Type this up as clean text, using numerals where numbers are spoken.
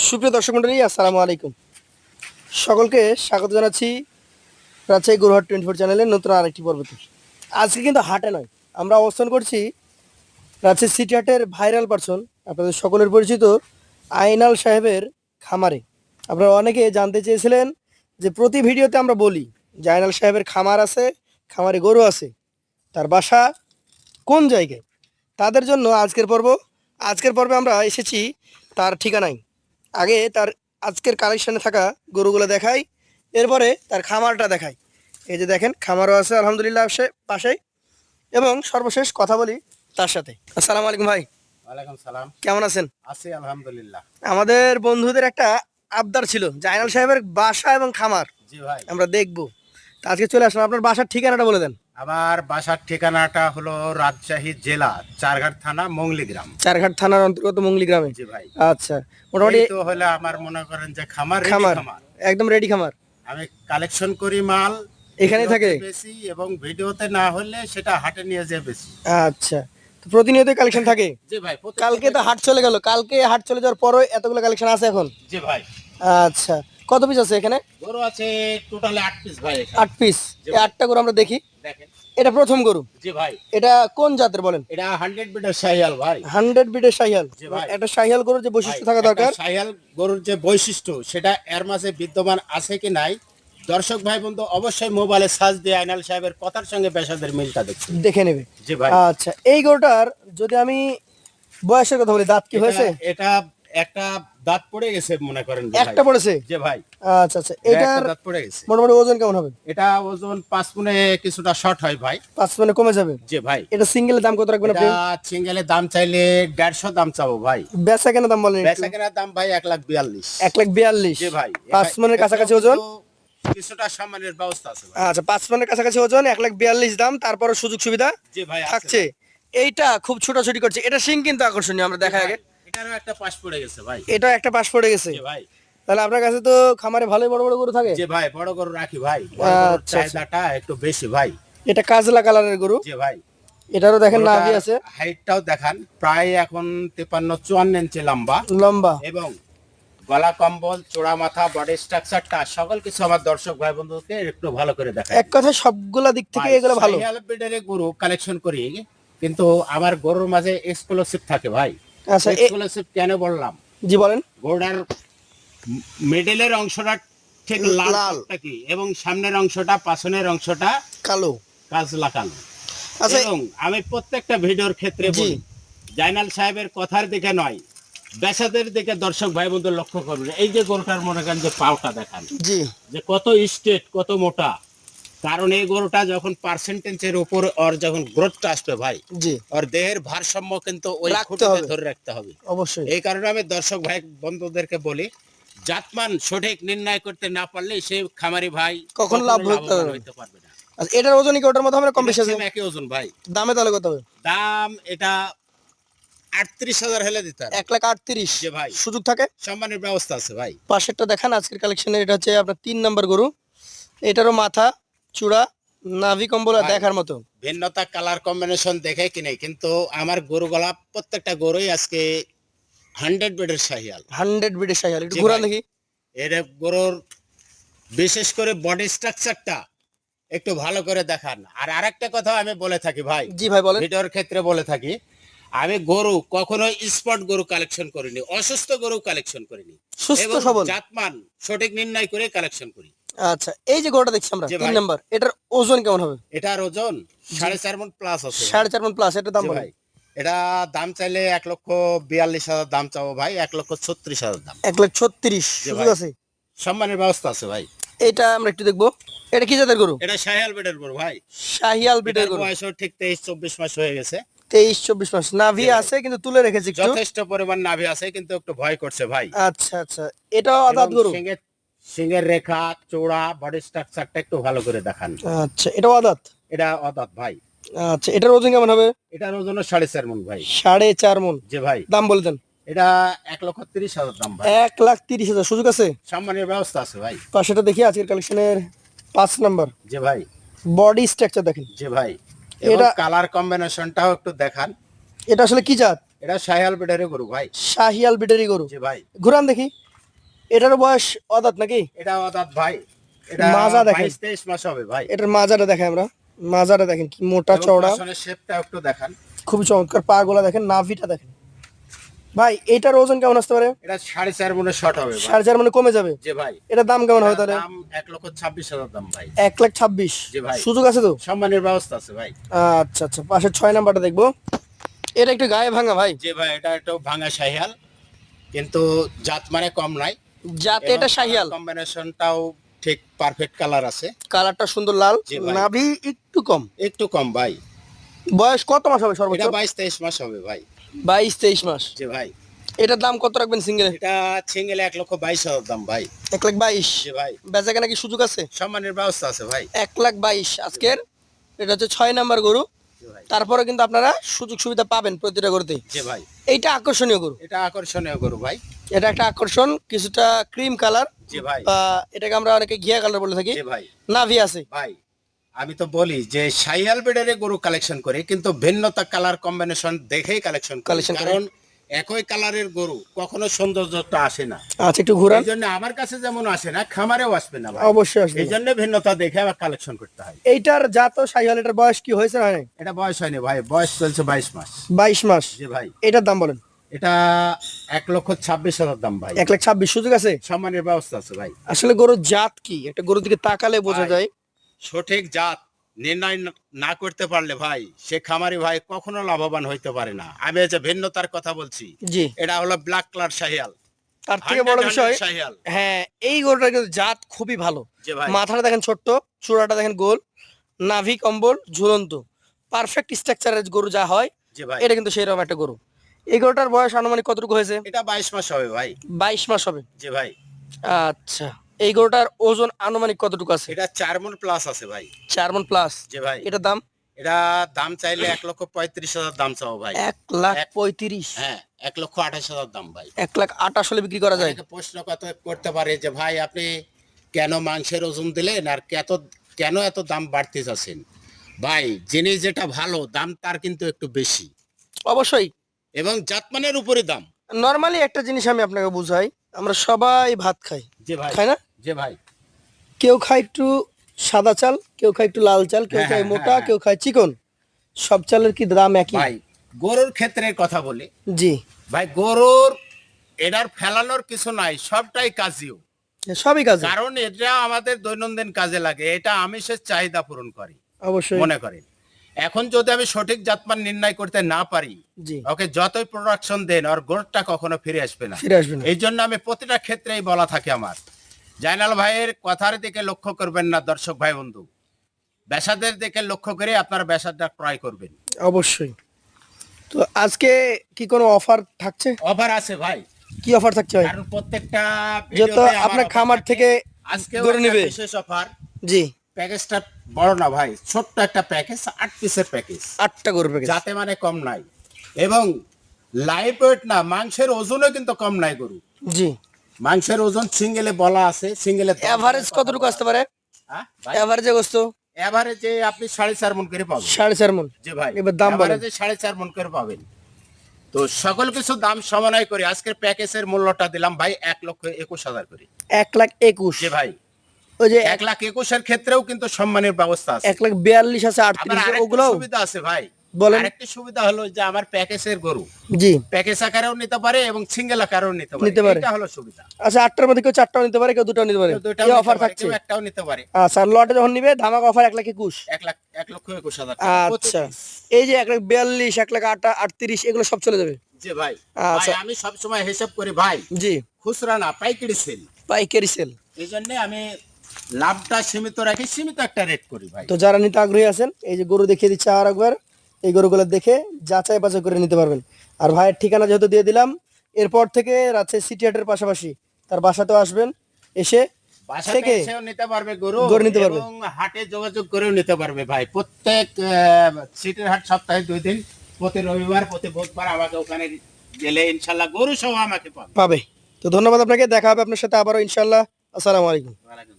সুপ্রিয় দর্শক মন্ডলী, আসসালামু আলাইকুম। সকলকে স্বাগত জানাচ্ছি রাজশাহী গরুহাট 24 চ্যানেলের নতুন আরেকটি পর্বতে। আজকে কিন্তু হাটে নয়, আমরা অবস্থান করছি রাজশাহী সিটি হাটের ভাইরাল পারসন, আপনাদের সকলের পরিচিত আইনাল সাহেবের খামারে। আপনারা অনেকে জানতে চেয়েছিলেন যে প্রতি ভিডিওতে আমরা বলি যে আইনাল সাহেবের খামার আছে, খামারে গরু আছে, তার বাসা কোন জায়গায়। তাদের জন্য আজকের পর্বে আমরা এসেছি তার ঠিকানায়। আগে তার আজকের কালেকশনে থাকা গরুগুলো দেখাই, এরপরে তার খামারটা দেখাই। এই যে দেখেন, খামারও আছে আলহামদুলিল্লাহ পাশেই। এবং সর্বশেষ কথা বলি তার সাথে। আসসালামু আলাইকুম ভাই। ওয়ালাইকুম সালাম। কেমন আছেন? আছি আলহামদুলিল্লাহ। আমাদের বন্ধুদের একটা আবদার ছিল যে আইনাল সাহেবের বাসা এবং খামার জি ভাই, আমরা দেখবো। তা আজকে চলে আসলাম। আপনার বাসার ঠিকানাটা বলে দেন। আমার বাসার ঠিকানাটা হলো রাজশাহী জেলা চারঘাট থানা মংলি গ্রাম। চারঘাট থানার অন্তর্গত মঙ্গলি গ্রামে। জি ভাই, আচ্ছা, মোটামুটি এই তো হলো আমার মনে করেন যে খামার ready খামার খামার। একদম রেডি খামার আমি কালেকশন করি মাল এখানেই থাকে। ভিডিওতে বেশি এবং ভিডিওতে না হলে সেটা হাটে নিয়ে যেয়ে বেশি। আচ্ছা, তো প্রতিনিয়ত কালেকশন থাকে। জি ভাই, কালকে তো হাট চলে গেল, কালকে হাট চলে যাওয়ার পরে এতগুলো কালেকশন আছে এখন। জি ভাই, আচ্ছা, কত পিস আছে এখানে? গরু আছে টোটাল 8 পিস ভাই এখানে। 8 পিস। জি এই ভাই। 8টা গরু আমরা দেখি। দেখেন। এটা প্রথম গরু। জি ভাই, এটা কোন জাতের বলেন? এটা 100 বিটের শাহিয়াল ভাই। 100 বিটের শাহিয়াল। জি ভাই। একটা শাহিয়াল গরুর যে বৈশিষ্ট্য থাকা একটা দরকার। শাহিয়াল গরুর যে বৈশিষ্ট্য সেটা এর মাঝে বিদ্যমান আছে কি নাই, দর্শক ভাই বন্ধু অবশ্যই মোবাইলে সার্চ দিয়ে আইনাল সাহেবের কথার সঙ্গে পেশাদের মিলটা দেখুন। দেখে নেবে। জি ভাই। আচ্ছা, এই গরুটার যদি আমি বয়সের কথা বলি, দাঁত কি হয়েছে? এটা একটা দাঁত পড়ে গেছে মনে করেন যে ভাই। একটা পড়েছে। জি ভাই, আচ্ছা আচ্ছা, এটা একটা এটার দাঁত পড়ে গেছে। মোটামুটি ওজন কেমন হবে? এটা ওজন 5 মনে কিছুটা শর্ট হয় ভাই। 5 মানে কমে যাবে। জি ভাই, এটা সিঙ্গেলের দাম কত রাখবেন আপনি? এটা সিঙ্গেলের দাম চাইলে 150 দাম চাবো ভাই। বেচা কেনা দাম বলেন একটু। বেচা কেনার দাম ভাই 1,42,000। 1,42,000। জি ভাই, 5 মনের কাছাকাছি ওজন। কিছুটা সম্মানের ব্যবস্থা আছে ভাই। আচ্ছা, 5 মনের কাছাকাছি ওজন, 1,42,000 দাম, তারপরে সুযোগ সুবিধা জি ভাই, আছে থাকছে। ভাই। এইটা খুব ছোটাছুটি করছে, এটা সিং কিন্তু আকর্ষণীয়, আমরা দেখাই আগে। এটারও একটা পাশ পড়ে গেছে ভাই। এটা একটা পাশ পড়ে গেছে। জি ভাই। তাহলে আপনার কাছে তো খামারে ভালোই বড় বড় গরু থাকে। জি ভাই, বড় গরু রাখি ভাই। বড় গরুর আচ্ছা, আচ্ছা। চাহিদাটা একটু বেশি ভাই। এটা কাজলা কালারের গরু। জি ভাই, এটারও দেখেন নাভি আছে, হাইটটাও দেখান প্রায় এখন 53-54 ইঞ্চি লম্বা লম্বা। এবং গলা কম্বল, চোড়া মাথা, বডি স্ট্রাকচারটা সকল কিছু আমার দর্শক ভাই বন্ধুকে একটু ভালো করে দেখায়। এক কথায় সবগুলা দিক থেকে এগুলো ভালো। শাহিওয়াল ব্রিডের গরু কালেকশন করি, কিন্তু আমার গরুর মাঝে এক্সক্লুসিভ থাকে ভাই। আচ্ছা, এক্সক্লুসিভ কেন বললাম? জি বলেন। গরুটার মিডলের অংশটা ঠিক লাল লাল। টকটকে এবং সামনের অংশটা, পাছনের অংশটা কালো। কাজলা কালো। আচ্ছা, এবং আমি প্রত্যেকটা ভিডিওর ক্ষেত্রে জি। বলি, জাইনাল সাহেবের কথার দিকে নয়, বেচাদের দিকে দর্শক ভাই বন্ধু লক্ষ্য করবেন। এই যে গরুটার মনে করেন যে পাওটা দেখান, জি যে কত স্ট্রেট, কত মোটা। কারণ এই গরুটা যখন পার্সেন্টেজের উপর ওর যখন গ্রোথটা আসবে ভাই, জি, ওর দেহের ভারসাম্য কিন্তু ওই রাখতে খুঁটিতে হবে। ধরে রাখতে হবে। অবশ্যই। এই কারণে আমি দর্শক ভাই বন্ধুদেরকে বলি, জাতমান সঠিক নির্ণয় করতে না পারলে সে খামারি ভাই কখনো লাভ লাভবান হইতে পারবে না। আচ্ছা, এটার ওজনই কি ওটার মধ্যে আমরা কম বেশি আছে? এটা same একই ওজন ভাই। দামে তাহলে কত হবে? দাম এটা 38,000 হলে দিতে হবে। 1,38,000। জি ভাই, সুযোগ থাকে। সম্মানের ব্যবস্থা আছে ভাই। পাশেরটা দেখান আজকের কালেকশনের। এটা হচ্ছে আপনার 3 নাম্বার গরু। এটারও মাথা, চূড়া, নাভি কম্বল ভাই, দেখার মতো। ভিন্নতা কালার কম্বিনেশন দেখে কিনে, কিন্তু আমার গরুগুলা প্রত্যেকটা গরুই আজকে 100 বেডের শাহিয়াল। 100 বিটের শাহিওয়াল। একটু জি ঘুরান ভাই। দেখি। এর গরুর বিশেষ করে বডি স্ট্রাকচারটা একটু ভালো করে দেখান। আর আরেকটা কথা আমি বলে থাকি ভাই, জি ভাই বলেন। ভিডিওর ক্ষেত্রে বলে থাকি, আমি গরু কখনো স্পট গরু কালেকশন করিনি, অসুস্থ গরু কালেকশন করিনি সুস্থ এবং সবল। জাতমান সঠিক নির্ণয় করে কালেকশন করি। আচ্ছা, এই যে গরুটা দেখছি আমরা জি 3 ভাই। নাম্বার, এটার ওজন কেমন হবে? এটার ওজন 4.5 মণ প্লাস আছে ভাই। 4.5 মণ প্লাস। এটার দাম জি বলেন। ভাই, এটা দাম চাইলে 1,42,000 দাম চাবো ভাই, 1,36,000 দাম। 1,36,000। জি সুযোগ ভাই, আছে। সম্মানের ব্যবস্থা আছে ভাই। এটা আমরা একটু দেখবো। এটা কি জাতের গরু? এটা শাহিয়াল বেডের গরু ভাই। শাহিয়াল বিটের এটার গরু। বয়সও ঠিক 23-24 মাস হয়ে গেছে। 23-24 মাস। নাভি জি ভাই। আছে কিন্তু তুলে রেখেছি একটু। যথেষ্ট পরিমাণ নাভি আছে, কিন্তু একটু ভয় করছে ভাই। আচ্ছা আচ্ছা, এটাও আদাত এবং গরু। সিংহের রেখা, চোড়া, বডি স্ট্রাকচারটা একটু ভালো করে দেখান। আচ্ছা, এটাও আদাত। এটা অদাত ভাই। আচ্ছা, এটার ওজন কেমন হবে? এটার ওজন 4.5 মণ ভাই। 4.5 মণ। জি ভাই, দাম বলে দেন। এটা 1,30,000 দাম ভাই। 1,30,000। সুযোগ আছে। সম্মানের ব্যবস্থা আছে ভাই। পাশেটা দেখি আজকের কালেকশনের 5 নাম্বার। জি ভাই। বডি স্ট্রাকচার দেখেন। জি ভাই, এবং এটা কালার কম্বিনেশনটাও একটু দেখান। এটা আসলে কি জাত? এটা শাহিয়াল বেডের গরু ভাই। শাহিয়াল বিটেরই গরু। জি ভাই। ঘুরান দেখি। এটার বয়স অদাত নাকি? এটা অদাত ভাই, এটা মাজা দেখেন। 22-23 মাস হবে ভাই। এটার মাজাটা দেখেন, আমরা মাজাটা দেখেন কি মোটা চওড়া, শেপটা একটু দেখান। খুবই চমৎকার। পা গোলা দেখেন, নাভিটা দেখেন ভাই। এটার ওজন কেমন আসতে পারে? এটা 4.5 মনে শর্ট হবে ভাই। 4.5 মানে কমে যাবে। জি ভাই। এটার দাম কেমন হবে তাহলে? দাম 1,26,000 দাম ভাই। 1,26,000। জি ভাই। সুযোগ আছে তো? সম্মানের ব্যবস্থা আছে ভাই। আচ্ছা আচ্ছা, পাশের 6 নাম্বারটা দেখবো। এটা একটু গায়ে ভাঙা ভাই। জি ভাই, এটা একটু ভাঙা শাহিয়াল, কিন্তু জাত মানে কম নাই। যাতে এটা শাহিয়াল, কম্বিনেশনটাও ঠিক পারফেক্ট কালার আছে। কালারটা সুন্দর লাল, জি ভাই। নাভি একটু কম। একটু কম ভাই। বয়স কত মাস হবে সর্বোচ্চ? এটা 22-23 মাস হবে ভাই। 22-23 মাস। জি ভাই। এটার দাম কত রাখবেন সিঙ্গেলে? এটা সিঙ্গেলে 1,22,000 দাম ভাই। 1,22,000। জি ভাই। বেচা কেনা কি সুযোগ আছে? সম্মানের ব্যবস্থা আছে ভাই। 1,22,000 আজকের। এটা হচ্ছে 6 নাম্বার গরু। জি ভাই। তারপরে কিন্তু আপনারা সুযোগ সুবিধা পাবেন প্রতিটা গরুতে। জি ভাই। এইটা আকর্ষণীয় গরু। এটা আকর্ষণীয় গরু ভাই। এটা একটা আকর্ষণ, কিছুটা ক্রিম কালার। জি ভাই। এটাকে আমরা অনেকে ঘিয়া কালার বলে থাকি। জি ভাই। নাভি আছে ভাই, আমি তো বলি যে শাহিয়াল ব্রিডারে গরু কালেকশন করে, কিন্তু ভিন্নতা কালার কম্বিনেশন দেখেই কালেকশন Collection করে। কারণ একই কালারের গরু কখনো সৌন্দর্যটা আসে না। আচ্ছা, একটু ঘুরান। এই জন্য আমার কাছে যেমন আসে না, খামারেও আসবে না ভাই। অবশ্যই আসবে। এই জন্য ভিন্নতা দেখে আবার কালেকশন করতে হয়। এইটার জাত শাহিওয়াল, এটার বয়স কি হয়েছে না? এটা বয়স হয়নি ভাই, বয়স চলছে 22 মাস। 22 মাস। জি ভাই। এটার দাম বলেন? এটা 1,26,000 দাম ভাই। 1,26,000। সুযোগ আছে? সম্মানের ব্যবস্থা আছে ভাই। আসলে গরুর জাত কি, একটা গরুর দিকে তাকালে বোঝা ভাই, যায়। সঠিক জাত নির্ণয় না করতে পারলে ভাই, সে খামারি ভাই কখনো লাভবান হইতে পারে না। আমি এই যে ভিন্নতার কথা বলছি, জি। এটা হলো ব্ল্যাক কালার শাহিয়াল। তার থেকে বড় 100 বিষয়, শাহিয়াল। হ্যাঁ, এই গরুটার কিন্তু জাত খুবই ভালো। জি ভাই। মাথাটা দেখেন ছোট্ট, চূড়াটা দেখেন গোল, নাভি কম্বল ঝুলন্ত, পারফেক্ট স্ট্রাকচারের গরু যা হয়, জি ভাই। এটা কিন্তু সেই রকম একটা গরু। এই গরুটার বয়স আনুমানিক কতটুকু হয়েছে? এটা 22 মাস হবে ভাই। 22 মাস হবে। জি ভাই। আচ্ছা, এই গরুটার ওজন আনুমানিক কতটুকু আছে? এটা 4 মণ প্লাস আছে ভাই। 4 মণ প্লাস। জি ভাই। এটার দাম? এটা দাম চাইলে 1,35,000 দাম চাও ভাই। 1,35,000। হ্যাঁ, 1,28,000 দাম ভাই। 1,28,000 হলে বিক্রি করা যায়। অনেকে প্রশ্ন করতে পারে যে ভাই, আপনি কেন মাংসের ওজন দিলেন আর কেন এত দাম বাড়তে যাচ্ছেন? ভাই, জিনিস যেটা ভালো দাম তার কিন্তু একটু বেশি, অবশ্যই। এবং জাতমানের উপরে দাম। নরমালি একটা জিনিস আমি আপনাকে বুঝাই, আমরা সবাই ভাত খাই, জি ভাই। খাই না? জি ভাই। কেউ খায় একটু সাদা চাল, কেউ খায় একটু লাল চাল, কেউ হ্যাঁ, খায় হ্যাঁ, মোটা, হ্যাঁ। কেউ খায় চিকন। সব চালের কি দাম একই? ভাই, গরুর ক্ষেত্রে কথা বলি জি। ভাই, গরুর এটার ফেলানোর কিছু নাই, সবটাই কাজিও। সবই কাজ। কারণ এটা আমাদের দৈনন্দিন কাজে লাগে, এটা আমিষের চাহিদা পূরণ করে অবশ্যই। মনে করেন। এখন যদি আমি সঠিক জাতমান নির্ণয় করতে না পারি, জি। ওকে যতই প্রোডাকশন দেন, ওর গোড়টা কখনো ফিরে আসবে না। ফিরে আসবে না। এই জন্য আমি প্রতিটা ক্ষেত্রেই বলা থাকে আমার, জাইনাল ভাইয়ের কথার দিকে লক্ষ্য করবেন না দর্শক ভাই বন্ধু, বেসাদের দিকে লক্ষ্য করে আপনারা বেসাদটা ক্রয় করবেন। অবশ্যই। তো আজকে কি কোনো অফার থাকছে? অফার আছে ভাই। কি অফার থাকছে ভাই? কারণ প্রত্যেকটা যত ভিডিওতে আমার আপনার offer খামার থাকে। থেকে আজকেও গরু একটা নিবে। বিশেষ অফার। জি। প্যাকেজটা বড় না ভাই, ছোট্ট একটা প্যাকেজ, 8 পিসের প্যাকেজ। 8টা গরু প্যাকেজ। যাতে মানে কম নাই, এবং লাইভ ওয়েট না, মাংসের ওজনও কিন্তু কম নাই গরু। জি। মাংসের ওজন সিঙ্গেলে বলা আছে, সিঙ্গেলে এভারেজ কতটুকু আসতে পারে? এভারেজে গোস্ত এভারেজে আপনি 4.5 মণ করে পাবেন। 4.5 মণ। জি ভাই। এবার দাম বলেন। এভারেজে 4.5 মণ করে পাবেন। তো সকল কিছু দাম সমন্বয় করে আজকের প্যাকেজের মূল্যটা দিলাম ভাই 1,21,000 করে। 1,21,000। জি ভাই। ওই যে 1,21,000 ক্ষেত্রেও কিন্তু সম্মানের ব্যবস্থা আছে। 1,42,000 আছে, আবার 38 আরেকটা ওগুলো সুবিধা আছে ভাই। বলেন। আরেকটা সুবিধা হলো যে আমার প্যাকেজের গরু জি। প্যাকেজ আকারেও নিতে পারে এবং সিঙ্গেল আকারেও নিতে পারে। এটা হলো সুবিধা। আচ্ছা, 8টার মধ্যে কেউ 4টাও নিতে পারে, কেউ 2টাও নিতে পারে। কেউ দুইটাও এই নিতে অফার পারে, থাকছে। কেউ একটাও নিতে পারে। আচ্ছা, আর লটে যখন নিবে ধামাকা অফার 1,21,000। 1,21,000 আচ্ছা, এই যে 1,42,000, 1,38,000 এগুলো সব চলে যাবে। জি ভাই। আচ্ছা। ভাই, আমি সব সময় হিসাব করি ভাই, জি। খুচরা না, পাইকারি সেল। পাইকারি সেল। এই জন্য আমি লাভটা সীমিত রাখি, সীমিত একটা রেট করি ভাই। তো যারা নিতে আগ্রহী আছেন, এই যে গরু দেখিয়ে দিচ্ছে আর একবার, এই গরুগুলো দেখে যাচাই বাছাই করে নিতে পারবেন। আর ভাইয়ের ঠিকানা যেহেতু দিয়ে দিলাম, এরপর থেকে রাজশাহী সিটি হাটের পাশাপাশি তার বাসাতেও আসবেন, এসে বাসা থেকে থেকে এসেও নিতে পারবে গরু, গরু নিতে পারবে। এবং হাটে যোগাযোগ করেও নিতে পারবে ভাই। প্রত্যেক সিটির হাট সপ্তাহে 2 দিন, প্রতি রবিবার, প্রতি বুধবার আমাকে ওখানে গেলে ইনশাল্লাহ গরু সহ আমাকে পাবে। পাবে। তো ধন্যবাদ আপনাকে, দেখা হবে আপনার সাথে আবারও ইনশাল্লাহ। আসসালামু আলাইকুম। ওয়ালাইকুম